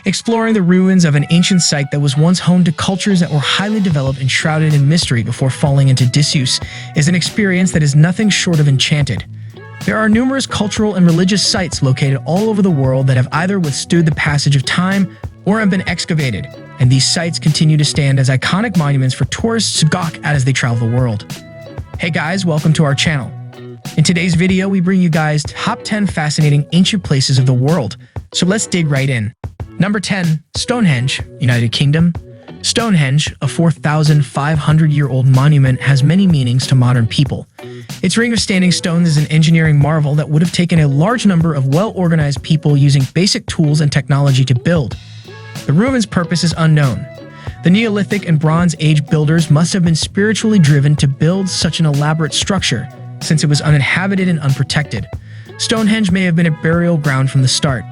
Exploring the ruins of an ancient site that was once home to cultures that were highly developed and shrouded in mystery before falling into disuse is an experience that is nothing short of enchanted. There are numerous cultural and religious sites located all over the world that have either withstood the passage of time or have been excavated, and these sites continue to stand as iconic monuments for tourists to gawk at as they travel the world. Hey guys, welcome to our channel. In today's video, we bring you guys top 10 fascinating ancient places of the world, so let's dig right in. Number 10. Stonehenge, United Kingdom. Stonehenge, a 4,500-year-old monument, has many meanings to modern people. Its ring of standing stones is an engineering marvel that would have taken a large number of well-organized people using basic tools and technology to build. The ruins' purpose is unknown. The Neolithic and Bronze Age builders must have been spiritually driven to build such an elaborate structure, since it was uninhabited and unprotected. Stonehenge may have been a burial ground from the start.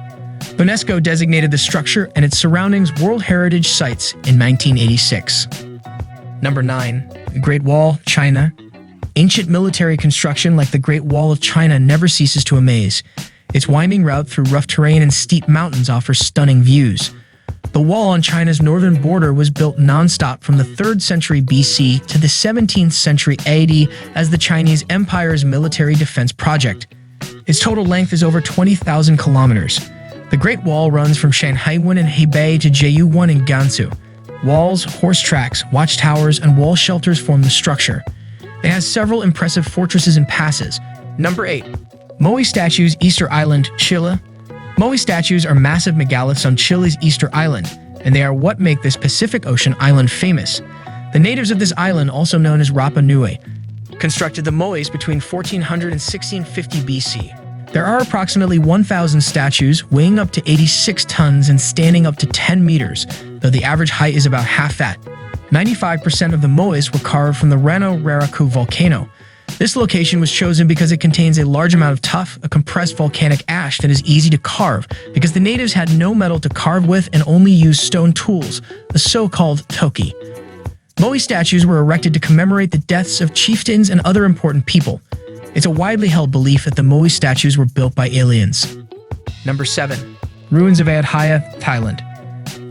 UNESCO designated the structure and its surroundings World Heritage Sites in 1986. Number 9. The Great Wall, China. Ancient military construction like the Great Wall of China never ceases to amaze. Its winding route through rough terrain and steep mountains offers stunning views. The wall on China's northern border was built non-stop from the 3rd century BC to the 17th century AD as the Chinese Empire's military defense project. Its total length is over 20,000 kilometers. The Great Wall runs from Shanhaiguan in Hebei to Jiuyuan in Gansu. Walls, horse tracks, watchtowers, and wall shelters form the structure. It has several impressive fortresses and passes. Number 8. Moai statues, Easter Island, Chile. Moai statues are massive megaliths on Chile's Easter Island, and they are what make this Pacific Ocean island famous. The natives of this island, also known as Rapa Nui, constructed the moais between 1400 and 1650 BC. There are approximately 1,000 statues, weighing up to 86 tons and standing up to 10 meters, though the average height is about half that. 95% of the moais were carved from the Rano Raraku volcano. This location was chosen because it contains a large amount of tuff, a compressed volcanic ash that is easy to carve, because the natives had no metal to carve with and only used stone tools, the so-called toki. Moai statues were erected to commemorate the deaths of chieftains and other important people. It's a widely held belief that the Moai statues were built by aliens. Number 7. Ruins of Ayutthaya, Thailand.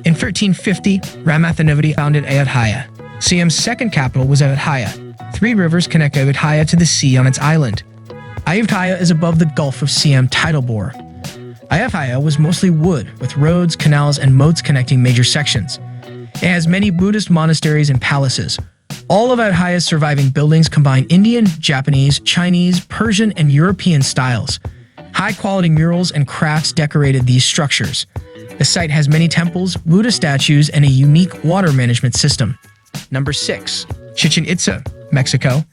In 1350, Ramathanavati founded Ayutthaya. Siam's second capital was Ayutthaya. 3 rivers connect Ayutthaya to the sea on its island. Ayutthaya is above the Gulf of Siam tidal bore. Ayutthaya was mostly wood, with roads, canals, and moats connecting major sections. It has many Buddhist monasteries and palaces. All of Ayutthaya's surviving buildings combine Indian, Japanese, Chinese, Persian, and European styles. High-quality murals and crafts decorated these structures. The site has many temples, Buddha statues, and a unique water management system. Number 6. Chichen Itza, Mexico.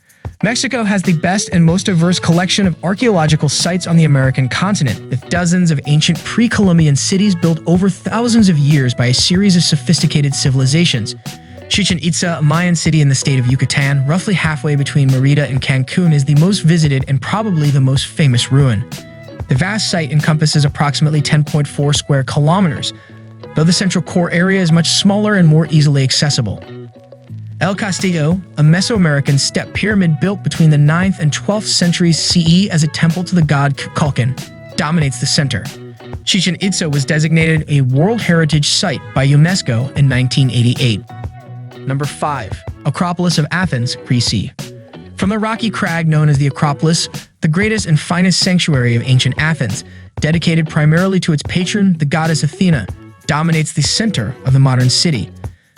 Mexico has the best and most diverse collection of archaeological sites on the American continent, with dozens of ancient pre-Columbian cities built over thousands of years by a series of sophisticated civilizations. Chichen Itza, a Mayan city in the state of Yucatan, roughly halfway between Mérida and Cancun, is the most visited and probably the most famous ruin. The vast site encompasses approximately 10.4 square kilometers, though the central core area is much smaller and more easily accessible. El Castillo, a Mesoamerican step pyramid built between the 9th and 12th centuries CE as a temple to the god Kukulkan, dominates the center. Chichen Itza was designated a World Heritage Site by UNESCO in 1988. Number 5. Acropolis of Athens, Greece. From the rocky crag known as the Acropolis, the greatest and finest sanctuary of ancient Athens, dedicated primarily to its patron, the goddess Athena, dominates the center of the modern city.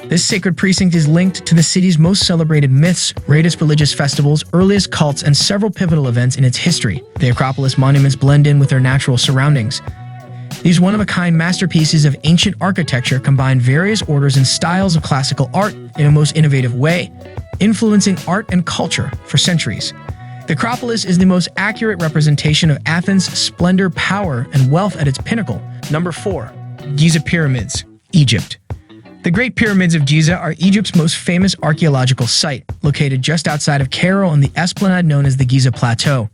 This sacred precinct is linked to the city's most celebrated myths, greatest religious festivals, earliest cults, and several pivotal events in its history. The Acropolis monuments blend in with their natural surroundings. These one-of-a-kind masterpieces of ancient architecture combine various orders and styles of classical art in a most innovative way, influencing art and culture for centuries. The Acropolis is the most accurate representation of Athens' splendor, power, and wealth at its pinnacle. Number 4. Giza Pyramids, Egypt. The Great Pyramids of Giza are Egypt's most famous archaeological site, located just outside of Cairo on the esplanade known as the Giza Plateau.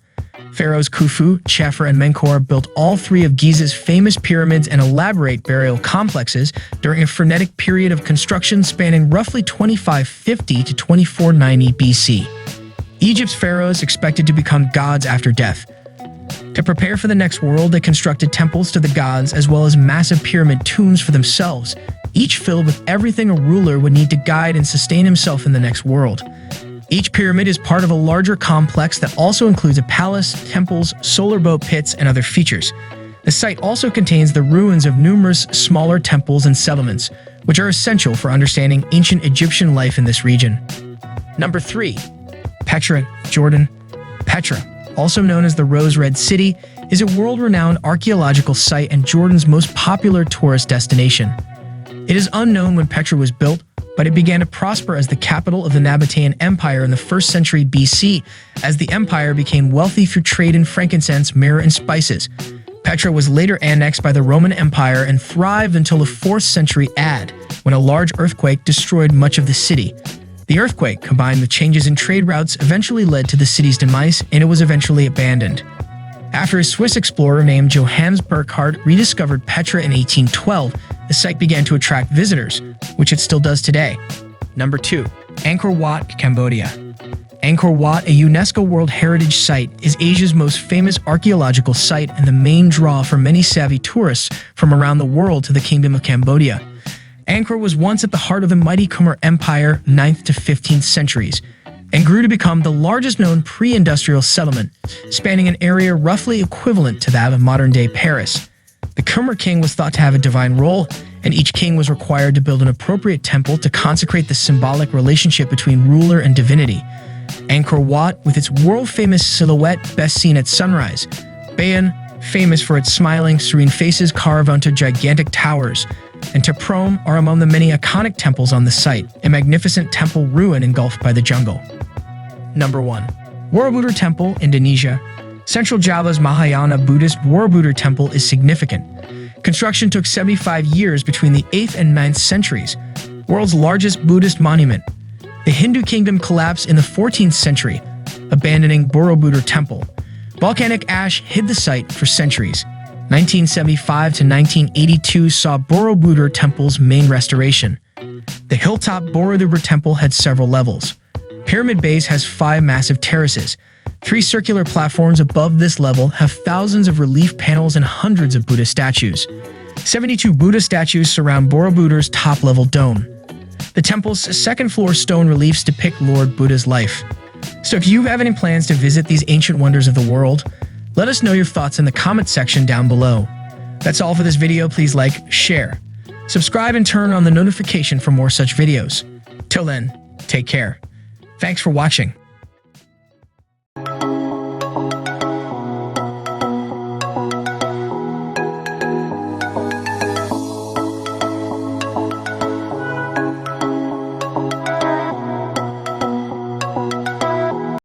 Pharaohs Khufu, Chefer, and Menkaure built all 3 of Giza's famous pyramids and elaborate burial complexes during a frenetic period of construction spanning roughly 2550 to 2490 BC. Egypt's pharaohs expected to become gods after death. To prepare for the next world, they constructed temples to the gods as well as massive pyramid tombs for themselves, each filled with everything a ruler would need to guide and sustain himself in the next world. Each pyramid is part of a larger complex that also includes a palace, temples, solar boat pits, and other features. The site also contains the ruins of numerous smaller temples and settlements, which are essential for understanding ancient Egyptian life in this region. Number 3. Petra, Jordan. Petra, also known as the Rose Red City, is a world-renowned archaeological site and Jordan's most popular tourist destination. It is unknown when Petra was built, but it began to prosper as the capital of the Nabatean Empire in the 1st century BC, as the empire became wealthy through trade in frankincense, myrrh, and spices. Petra was later annexed by the Roman Empire and thrived until the 4th century AD, when a large earthquake destroyed much of the city. The earthquake, combined with changes in trade routes, eventually led to the city's demise, and it was eventually abandoned. After a Swiss explorer named Johannes Burckhardt rediscovered Petra in 1812, the site began to attract visitors, which it still does today. Number 2. Angkor Wat, Cambodia. Angkor Wat, a UNESCO World Heritage Site, is Asia's most famous archaeological site and the main draw for many savvy tourists from around the world to the Kingdom of Cambodia. Angkor was once at the heart of the mighty Khmer Empire, 9th to 15th centuries, and grew to become the largest known pre-industrial settlement, spanning an area roughly equivalent to that of modern-day Paris. The Khmer king was thought to have a divine role, and each king was required to build an appropriate temple to consecrate the symbolic relationship between ruler and divinity. Angkor Wat, with its world-famous silhouette best seen at sunrise. Bayon, famous for its smiling, serene faces carved onto gigantic towers. And Taprom are among the many iconic temples on the site, a magnificent temple ruin engulfed by the jungle. Number 1. Borobudur Temple, Indonesia. Central Java's Mahayana Buddhist Borobudur Temple is significant. Construction took 75 years between the 8th and 9th centuries. World's largest Buddhist monument. The Hindu kingdom collapsed in the 14th century, abandoning Borobudur Temple. Volcanic ash hid the site for centuries. 1975 to 1982 saw Borobudur Temple's main restoration. The hilltop Borobudur Temple had several levels. Pyramid Base has 5 massive terraces. 3 circular platforms above this level have thousands of relief panels and hundreds of Buddha statues. 72 Buddha statues surround Borobudur's top-level dome. The temple's second-floor stone reliefs depict Lord Buddha's life. So if you have any plans to visit these ancient wonders of the world, let us know your thoughts in the comment section down below. That's all for this video. Please like, share, subscribe, and turn on the notification for more such videos. Till then, take care. Thanks for watching.